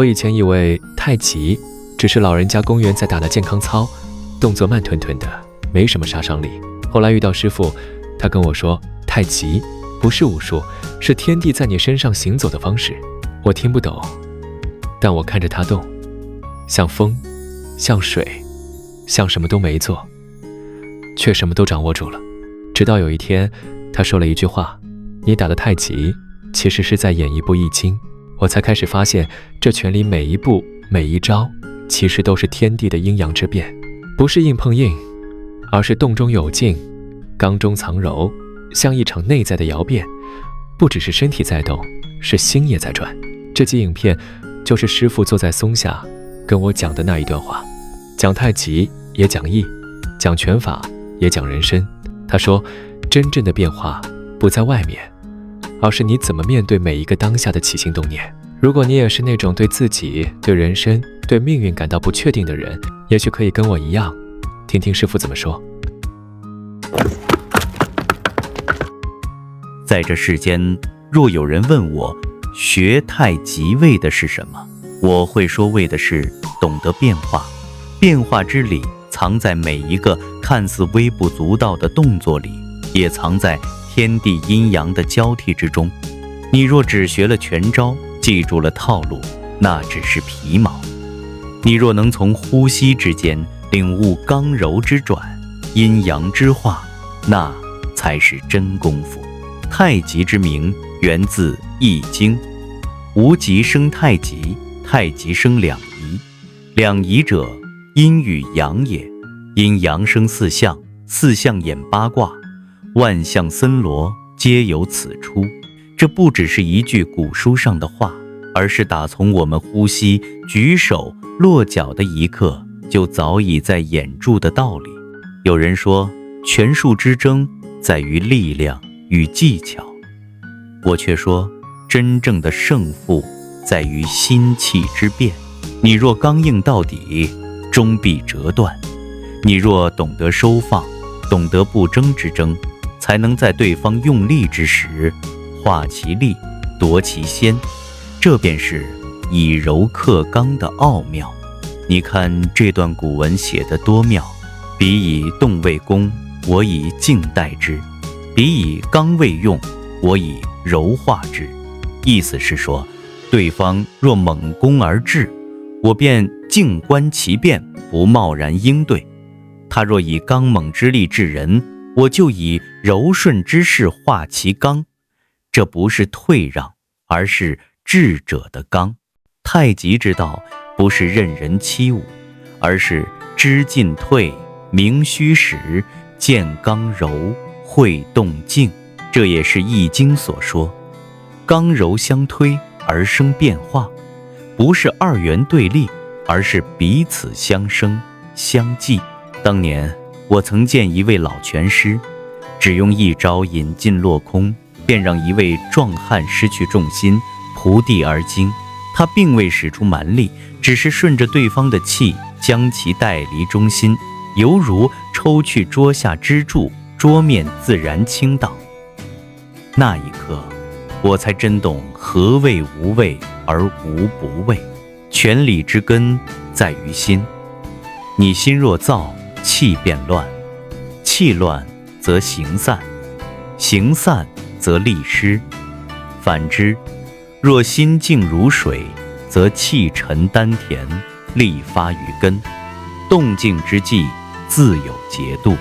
我以前以为太极只是老人家公园在打的健康操，动作慢吞吞的，没什么杀伤力。后来遇到师傅，他跟我说，太极不是武术，是天地在你身上行走的方式。我听不懂，但我看着他动，像风，像水，像什么都没做，却什么都掌握住了。直到有一天，他说了一句话，你打的太极其实是在演一部易经。我才开始发现，这拳里每一步每一招其实都是天地的阴阳之变，不是硬碰硬，而是动中有静，刚中藏柔，像一场内在的摇变。不只是身体在动，是心也在转。这集影片就是师父坐在松下跟我讲的那一段话，讲太极也讲易，讲拳法也讲人生。他说，真正的变化不在外面，而是你怎么面对每一个当下的起心动念。如果你也是那种对自己、对人生、对命运感到不确定的人，也许可以跟我一样，听听师父怎么说。在这世间，若有人问我学太极为的是什么，我会说为的是懂得变化。变化之理藏在每一个看似微不足道的动作里，也藏在天地阴阳的交替之中。你若只学了拳招，记住了套路，那只是皮毛。你若能从呼吸之间领悟刚柔之转，阴阳之化，那才是真功夫。太极之名源自易经，无极生太极，太极生两仪，两仪者，阴与阳也。阴阳生四象，四象演八卦，万象森罗皆由此出。这不只是一句古书上的话，而是打从我们呼吸、举手、落脚的一刻，就早已在演著的道理。有人说，拳术之争在于力量与技巧，我却说，真正的胜负在于心气之变。你若刚硬到底，终必折断；你若懂得收放，懂得不争之争，才能在对方用力之时，化其力，夺其先。这便是以柔克刚的奥妙。你看这段古文写得多妙，彼以动为攻，我以静待之；彼以刚为用，我以柔化之。意思是说，对方若猛攻而至，我便静观其变，不贸然应对；他若以刚猛之力制人，我就以柔顺之势化其刚。这不是退让，而是智者的刚。太极之道不是任人欺侮，而是知进退，明虚实，见刚柔，会动静。这也是易经所说，刚柔相推而生变化，不是二元对立，而是彼此相生相济。当年我曾见一位老拳师，只用一招引进落空，便让一位壮汉失去重心，仆地而惊。他并未使出蛮力，只是顺着对方的气，将其带离中心，犹如抽去桌下支柱，桌面自然倾倒。那一刻，我才真懂何谓无畏而无不畏。权力之根在于心，你心若躁，气便乱，气乱则形散，形散则力失。反之，若心静如水，则气沉丹田，力发于根。动静之际，自有节度。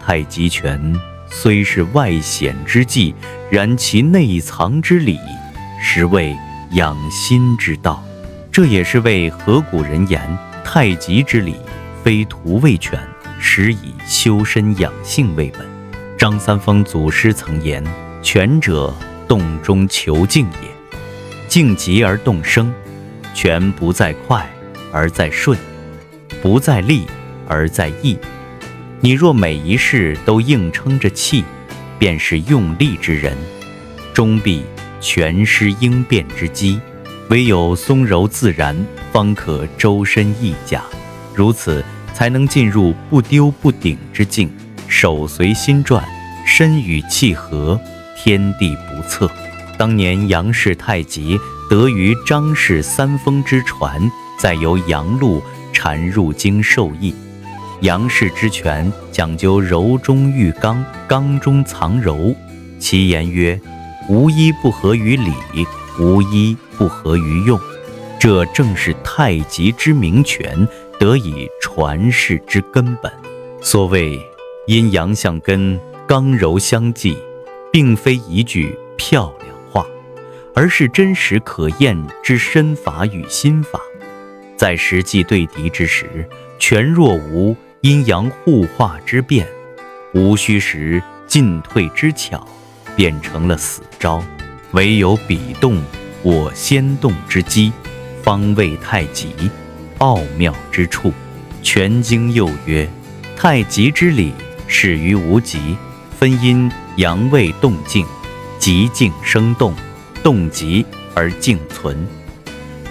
太极拳虽是外显之技，然其内藏之理，实为养心之道。这也是为何古人言，太极之理，非徒为拳，实以修身养性为本。张三丰祖师曾言，拳者，动中求静也。静极而动生，拳不在快而在顺，不在力而在意。你若每一事都硬撑着气，便是用力之人，终必全失应变之机。唯有松柔自然，方可周身易驾，如此才能进入不丢不顶之境，手随心转，身与气合，天地不测。当年杨氏太极得于张氏三峰之传，再由杨璐阐入经授义。杨氏之权讲究柔中寓刚，刚中藏柔。其言曰：无一不合于理，无一不合于用。这正是太极之名权，得以传世之根本。所谓阴阳相根，刚柔相济，并非一句漂亮话，而是真实可验之身法与心法。在实际对敌之时，全若无阴阳互化之变，无虚实进退之巧，变成了死招。唯有彼动我先动之机，方为太极奥妙之处。全经又曰：太极之理，始于无极，分阴阳位动静，极静生动，动极而静存。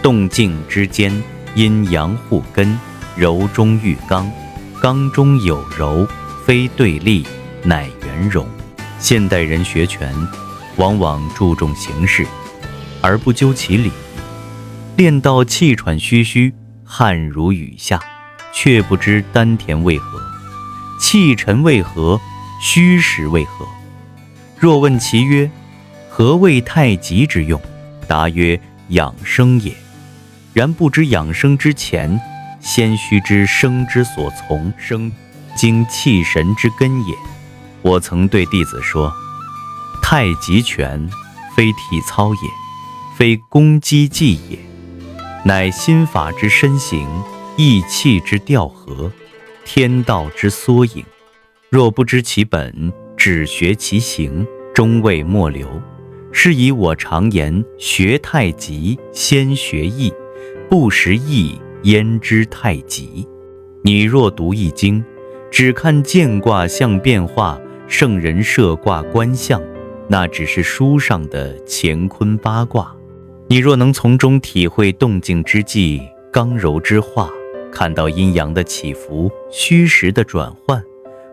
动静之间，阴阳互根，柔中寓刚，刚中有柔，非对立，乃圆融。现代人学拳，往往注重形式，而不究其理，练到气喘吁吁，汗如雨下，却不知丹田为何，气沉为何，虚实为何。若问其曰：何谓太极之用？答曰：养生也。然不知养生之前，先须知生之所从，生经气神之根也。我曾对弟子说：太极拳非体操也，非攻击技也，乃心法之身形，意气之调和，天道之缩影。若不知其本，只学其形，终未末流。是以我常言：学太极，先学易，不识易，焉知太极？你若读易经，只看见卦象变化，圣人设卦观象，那只是书上的乾坤八卦。你若能从中体会动静之际，刚柔之化，看到阴阳的起伏，虚实的转换，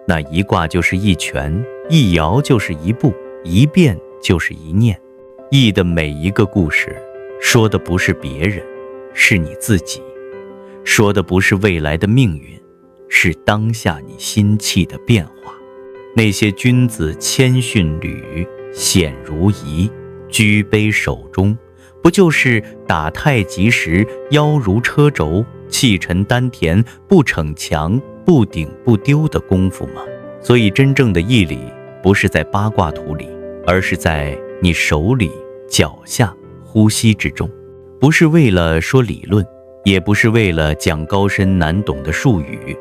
那一卦就是一拳，一爻就是一步，一变就是一念。易的每一个故事，说的不是别人，是你自己；说的不是未来的命运，是当下你心气的变化。那些君子谦逊履，显如仪，居杯手中，不就是打太极时腰如车轴，气沉丹田，不逞强，不顶不丢的功夫吗？所以真正的义理不是在八卦图里，而是在你手里、脚下、呼吸之中。不是为了说理论，也不是为了讲高深难懂的术语，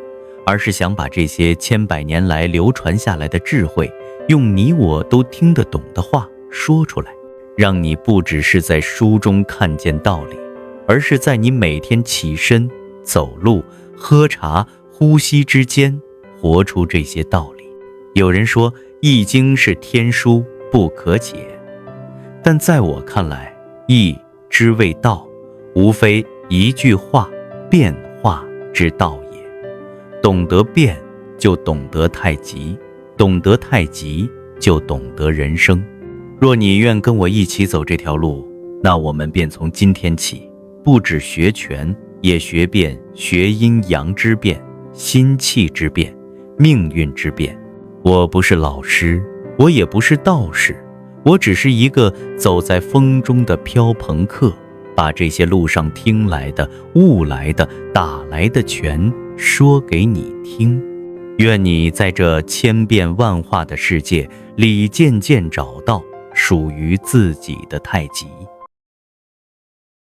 而是想把这些千百年来流传下来的智慧，用你我都听得懂的话说出来，让你不只是在书中看见道理，而是在你每天起身、走路、喝茶、呼吸之间活出这些道理。有人说《易经》是天书，不可解，但在我看来，易之谓道，无非一句话，变化之道也。懂得变，就懂得太极；懂得太极，就懂得人生。若你愿跟我一起走这条路，那我们便从今天起，不只学拳，也学变，学阴阳之变，心气之变，命运之变。我不是老师，我也不是道士，我只是一个走在风中的飘朋客，把这些路上听来的、悟来的、打来的拳说给你听。愿你在这千变万化的世界里渐渐找到属于自己的太极。